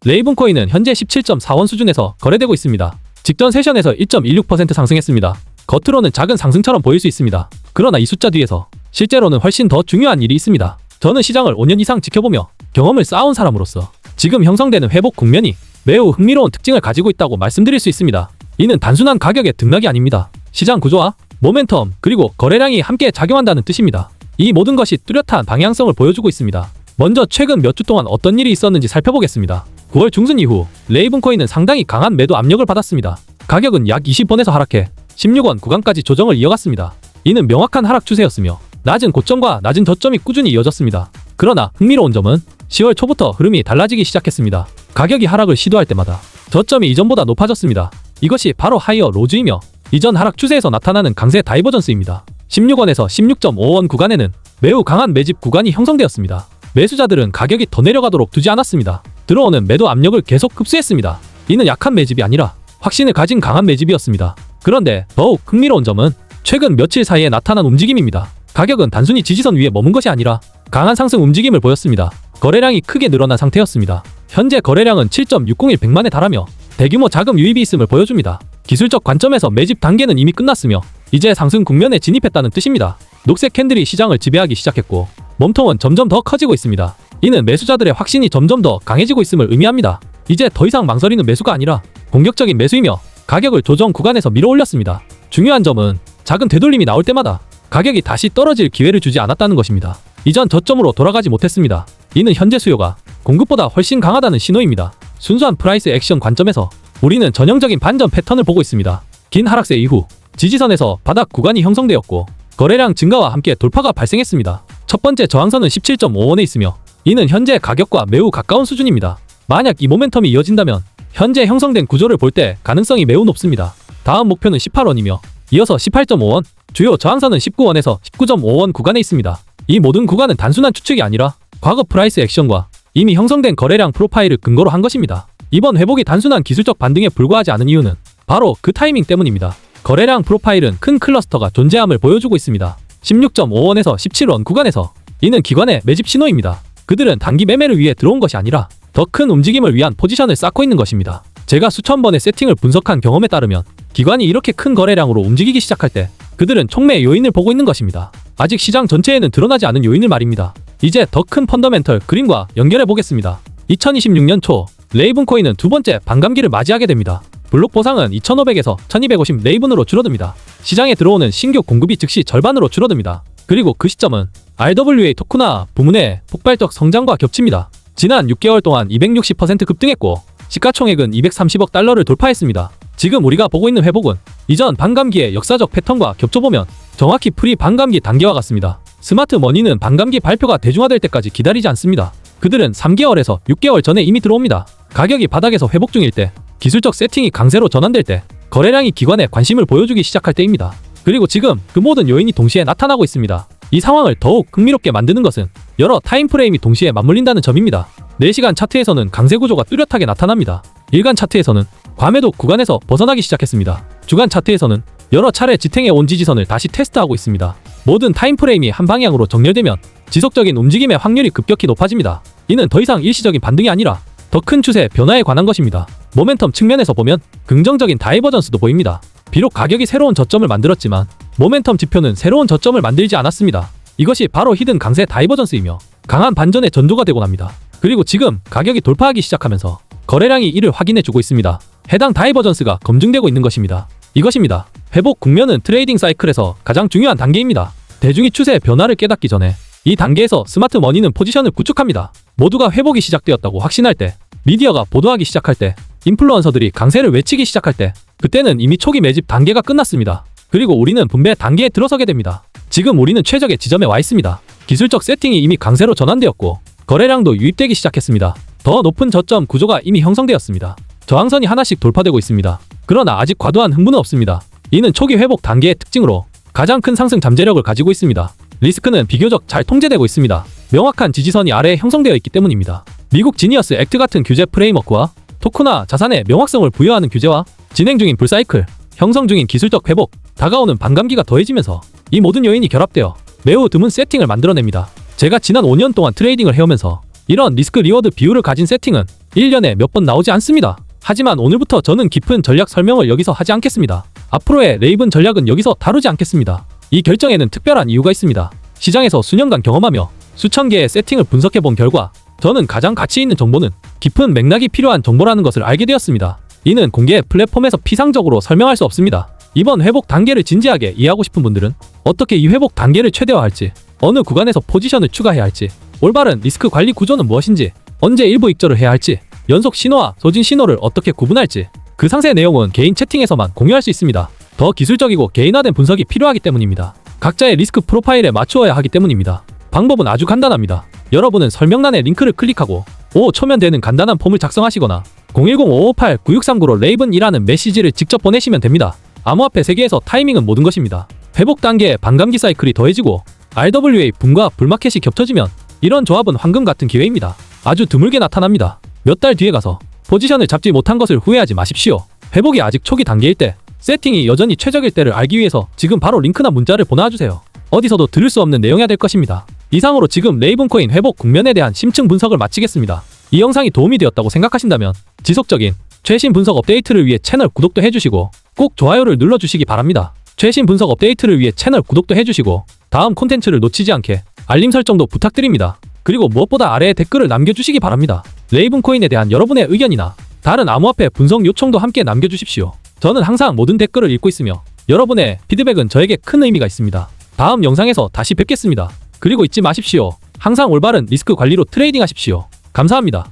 레이븐 코인은 현재 17.4원 수준에서 거래되고 있습니다. 직전 세션에서 1.16% 상승했습니다. 겉으로는 작은 상승처럼 보일 수 있습니다. 그러나 이 숫자 뒤에서 실제로는 훨씬 더 중요한 일이 있습니다. 저는 시장을 5년 이상 지켜보며 경험을 쌓아온 사람으로서 지금 형성되는 회복 국면이 매우 흥미로운 특징을 가지고 있다고 말씀드릴 수 있습니다. 이는 단순한 가격의 등락이 아닙니다. 시장 구조와 모멘텀 그리고 거래량이 함께 작용한다는 뜻입니다. 이 모든 것이 뚜렷한 방향성을 보여주고 있습니다. 먼저 최근 몇 주 동안 어떤 일이 있었는지 살펴보겠습니다. 9월 중순 이후 레이븐 코인은 상당히 강한 매도 압력을 받았습니다. 가격은 약 20원에서 하락해 16원 구간까지 조정을 이어갔습니다. 이는 명확한 하락 추세였으며 낮은 고점과 낮은 저점이 꾸준히 이어졌습니다. 그러나 흥미로운 점은 10월 초부터 흐름이 달라지기 시작했습니다. 가격이 하락을 시도할 때마다 저점이 이전보다 높아졌습니다. 이것이 바로 하이어 로즈이며 이전 하락 추세에서 나타나는 강세 다이버전스입니다. 16원에서 16.5원 구간에는 매우 강한 매집 구간이 형성되었습니다. 매수자들은 가격이 더 내려가도록 두지 않았습니다. 들어오는 매도 압력을 계속 흡수했습니다. 이는 약한 매집이 아니라 확신을 가진 강한 매집이었습니다. 그런데 더욱 흥미로운 점은 최근 며칠 사이에 나타난 움직임입니다. 가격은 단순히 지지선 위에 머문 것이 아니라 강한 상승 움직임을 보였습니다. 거래량이 크게 늘어난 상태였습니다. 현재 거래량은 7.601백만에 달하며 대규모 자금 유입이 있음을 보여줍니다. 기술적 관점에서 매집 단계는 이미 끝났으며 이제 상승 국면에 진입했다는 뜻입니다. 녹색 캔들이 시장을 지배하기 시작했고 몸통은 점점 더 커지고 있습니다. 이는 매수자들의 확신이 점점 더 강해지고 있음을 의미합니다. 이제 더 이상 망설이는 매수가 아니라 공격적인 매수이며 가격을 조정 구간에서 밀어올렸습니다. 중요한 점은 작은 되돌림이 나올 때마다 가격이 다시 떨어질 기회를 주지 않았다는 것입니다. 이전 저점으로 돌아가지 못했습니다. 이는 현재 수요가 공급보다 훨씬 강하다는 신호입니다. 순수한 프라이스 액션 관점에서 우리는 전형적인 반전 패턴을 보고 있습니다. 긴 하락세 이후 지지선에서 바닥 구간이 형성되었고 거래량 증가와 함께 돌파가 발생했습니다. 첫 번째 저항선은 17.5원에 있으며 이는 현재 가격과 매우 가까운 수준입니다. 만약 이 모멘텀이 이어진다면 현재 형성된 구조를 볼 때 가능성이 매우 높습니다. 다음 목표는 18원이며 이어서 18.5원, 주요 저항선은 19원에서 19.5원 구간에 있습니다. 이 모든 구간은 단순한 추측이 아니라 과거 프라이스 액션과 이미 형성된 거래량 프로파일을 근거로 한 것입니다. 이번 회복이 단순한 기술적 반등에 불과하지 않은 이유는 바로 그 타이밍 때문입니다. 거래량 프로파일은 큰 클러스터가 존재함을 보여주고 있습니다. 16.5원에서 17원 구간에서 이는 기관의 매집 신호입니다. 그들은 단기 매매를 위해 들어온 것이 아니라 더 큰 움직임을 위한 포지션을 쌓고 있는 것입니다. 제가 수천 번의 세팅을 분석한 경험에 따르면 기관이 이렇게 큰 거래량으로 움직이기 시작할 때 그들은 촉매의 요인을 보고 있는 것입니다. 아직 시장 전체에는 드러나지 않은 요인을 말입니다. 이제 더 큰 펀더멘털 그림과 연결해 보겠습니다. 2026년 초 레이븐 코인은 두 번째 반감기를 맞이하게 됩니다. 블록 보상은 2500에서 1250 레이븐으로 줄어듭니다. 시장에 들어오는 신규 공급이 즉시 절반으로 줄어듭니다. 그리고 그 시점은 RWA 토크나 부문의 폭발적 성장과 겹칩니다. 지난 6개월 동안 260% 급등했고 시가총액은 230억 달러를 돌파했습니다. 지금 우리가 보고 있는 회복은 이전 반감기의 역사적 패턴과 겹쳐보면 정확히 프리 반감기 단계와 같습니다. 스마트 머니는 반감기 발표가 대중화될 때까지 기다리지 않습니다. 그들은 3개월에서 6개월 전에 이미 들어옵니다. 가격이 바닥에서 회복 중일 때, 기술적 세팅이 강세로 전환될 때, 거래량이 기관에 관심을 보여주기 시작할 때입니다. 그리고 지금 그 모든 요인이 동시에 나타나고 있습니다. 이 상황을 더욱 흥미롭게 만드는 것은 여러 타임프레임이 동시에 맞물린다는 점입니다. 4시간 차트에서는 강세 구조가 뚜렷하게 나타납니다. 일간 차트에서는 과매도 구간에서 벗어나기 시작했습니다. 주간 차트에서는 여러 차례 지탱해 온 지지선을 다시 테스트하고 있습니다. 모든 타임프레임이 한 방향으로 정렬되면 지속적인 움직임의 확률이 급격히 높아집니다. 이는 더 이상 일시적인 반등이 아니라 더 큰 추세 변화에 관한 것입니다. 모멘텀 측면에서 보면 긍정적인 다이버전스도 보입니다. 비록 가격이 새로운 저점을 만들었지만 모멘텀 지표는 새로운 저점을 만들지 않았습니다. 이것이 바로 히든 강세 다이버전스이며 강한 반전의 전조가 되곤 합니다. 그리고 지금 가격이 돌파하기 시작하면서 거래량이 이를 확인해주고 있습니다. 해당 다이버전스가 검증되고 있는 것입니다. 이것입니다. 회복 국면은 트레이딩 사이클에서 가장 중요한 단계입니다. 대중이 추세의 변화를 깨닫기 전에 이 단계에서 스마트 머니는 포지션을 구축합니다. 모두가 회복이 시작되었다고 확신할 때, 미디어가 보도하기 시작할 때, 인플루언서들이 강세를 외치기 시작할 때, 그때는 이미 초기 매집 단계가 끝났습니다. 그리고 우리는 분배 단계에 들어서게 됩니다. 지금 우리는 최적의 지점에 와 있습니다. 기술적 세팅이 이미 강세로 전환되었고 거래량도 유입되기 시작했습니다. 더 높은 저점 구조가 이미 형성되었습니다. 저항선이 하나씩 돌파되고 있습니다. 그러나 아직 과도한 흥분은 없습니다. 이는 초기 회복 단계의 특징으로 가장 큰 상승 잠재력을 가지고 있습니다. 리스크는 비교적 잘 통제되고 있습니다. 명확한 지지선이 아래에 형성되어 있기 때문입니다. 미국 지니어스 액트 같은 규제 프레임워크와 토크나 자산의 명확성을 부여하는 규제와 진행 중인 불사이클, 형성 중인 기술적 회복, 다가오는 반감기가 더해지면서 이 모든 요인이 결합되어 매우 드문 세팅을 만들어냅니다. 제가 지난 5년 동안 트레이딩을 해오면서 이런 리스크 리워드 비율을 가진 세팅은 1년에 몇 번 나오지 않습니다. 하지만 오늘부터 저는 깊은 전략 설명을 여기서 하지 않겠습니다. 앞으로의 레이븐 전략은 여기서 다루지 않겠습니다. 이 결정에는 특별한 이유가 있습니다. 시장에서 수년간 경험하며 수천 개의 세팅을 분석해 본 결과 저는 가장 가치 있는 정보는 깊은 맥락이 필요한 정보라는 것을 알게 되었습니다. 이는 공개 플랫폼에서 피상적으로 설명할 수 없습니다. 이번 회복 단계를 진지하게 이해하고 싶은 분들은 어떻게 이 회복 단계를 최대화할지, 어느 구간에서 포지션을 추가해야 할지, 올바른 리스크 관리 구조는 무엇인지, 언제 일부 익절을 해야 할지, 연속 신호와 소진 신호를 어떻게 구분할지, 그 상세 내용은 개인 채팅에서만 공유할 수 있습니다. 더 기술적이고 개인화된 분석이 필요하기 때문입니다. 각자의 리스크 프로파일에 맞추어야 하기 때문입니다. 방법은 아주 간단합니다. 여러분은 설명란에 링크를 클릭하고 5초면 되는 간단한 폼을 작성하시거나 010-558-9639로 레이븐이라는 메시지를 직접 보내시면 됩니다. 암호화폐 세계에서 타이밍은 모든 것입니다. 회복 단계에 반감기 사이클이 더해지고 RWA 붐과 불마켓이 겹쳐지면 이런 조합은 황금 같은 기회입니다. 아주 드물게 나타납니다. 몇 달 뒤에 가서 포지션을 잡지 못한 것을 후회하지 마십시오. 회복이 아직 초기 단계일 때, 세팅이 여전히 최적일 때를 알기 위해서 지금 바로 링크나 문자를 보내주세요. 어디서도 들을 수 없는 내용이야 될 것입니다. 이상으로 지금 레이븐코인 회복 국면에 대한 심층 분석을 마치겠습니다. 이 영상이 도움이 되었다고 생각하신다면 지속적인 최신 분석 업데이트를 위해 채널 구독도 해주시고 꼭 좋아요를 눌러주시기 바랍니다. 최신 분석 업데이트를 위해 채널 구독도 해주시고 다음 콘텐츠를 놓치지 않게 알림 설정도 부탁드립니다. 그리고 무엇보다 아래에 댓글을 남겨주시기 바랍니다. 레이븐코인에 대한 여러분의 의견이나 다른 암호화폐 분석 요청도 함께 남겨주십시오. 저는 항상 모든 댓글을 읽고 있으며 여러분의 피드백은 저에게 큰 의미가 있습니다. 다음 영상에서 다시 뵙겠습니다. 그리고 잊지 마십시오. 항상 올바른 리스크 관리로 트레이딩 하십시오. 감사합니다.